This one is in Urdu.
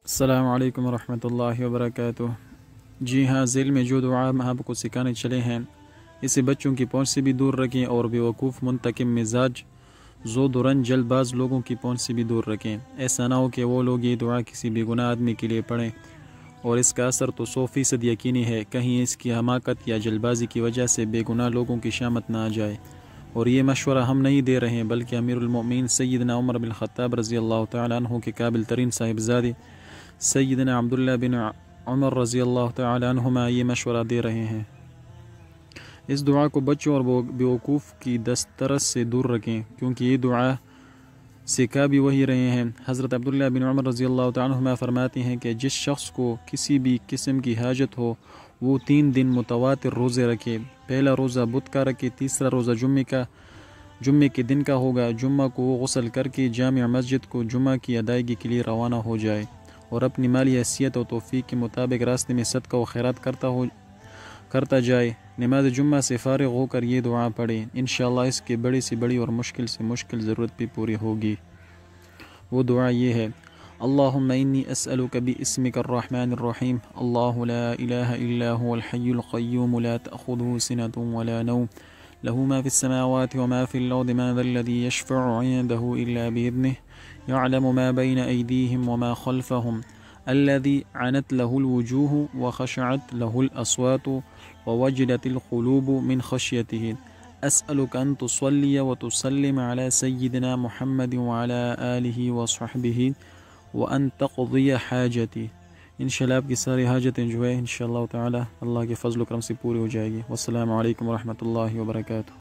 السلام علیکم ورحمۃ اللہ وبرکاتہ۔ جی ہاں، ذیل میں جو دعا ہم آپ کو سکھانے چلے ہیں اسے بچوں کی پہنچ سے بھی دور رکھیں اور بیوقوف منتقم مزاج زود و رنج جلد باز لوگوں کی پہنچ سے بھی دور رکھیں۔ ایسا نہ ہو کہ وہ لوگ یہ دعا کسی بے گناہ آدمی کے لیے پڑھیں اور اس کا اثر تو 100% یقینی ہے، کہیں اس کی حماقت یا جلد بازی کی وجہ سے بے گناہ لوگوں کی شامت نہ آ جائے۔ اور یہ مشورہ ہم نہیں دے رہے ہیں بلکہ امیر المؤمنین سیدنا عمر بن الخطاب رضی اللہ تعالیٰ عنہ کے قابل ترین صاحبزادے سیدنا عبداللہ بن عمر رضی اللہ تعالیٰ عنہما یہ مشورہ دے رہے ہیں۔ اس دعا کو بچوں اور بیوقوف کی دسترس سے دور رکھیں، کیونکہ یہ دعا سکھا بھی وہی رہے ہیں۔ حضرت عبداللہ بن عمر رضی اللہ تعالیٰ عنہما فرماتے ہیں کہ جس شخص کو کسی بھی قسم کی حاجت ہو وہ 3 دن متواتر روزے رکھے۔ پہلا روزہ بدھ کا رکھے، تیسرا روزہ جمعے کے دن کا ہوگا، جمعہ کو وہ غسل کر کے جامع مسجد کو جمعہ کی ادائیگی کے لیے روانہ ہو جائے اور اپنی مالی حیثیت و توفیق کے مطابق راستے میں صدقہ و خیرات کرتا جائے۔ نماز جمعہ سے فارغ ہو کر یہ دعا پڑھیں، انشاءاللہ اس کے بڑی سے بڑی اور مشکل سے مشکل ضرورت بھی پوری ہوگی۔ وہ دعا یہ ہے: اللہم انی اسألک باسمک الرحمن الرحیم، اللہ لا الہ الا هو الحی القیوم لا تأخذہ سنة ولا نوم، له ما في السماوات وما في الأرض، من ذا الذي يشفع عنده إلا بإذنه، يعلم ما بين أيديهم وما خلفهم، الذي عنت له الوجوه وخشعت له الأصوات ووجلت القلوب من خشيته، أسألك أن تصلي وتسلم على سيدنا محمد وعلى آله وصحبه وأن تقضي حاجتي۔ انشاءاللہ آپ کی ساری حاجتیں جو ہے انشاءاللہ تعالی اللہ کے فضل و کرم سے پوری ہو جائے گی۔ والسلام علیکم ورحمۃ اللہ وبرکاتہ۔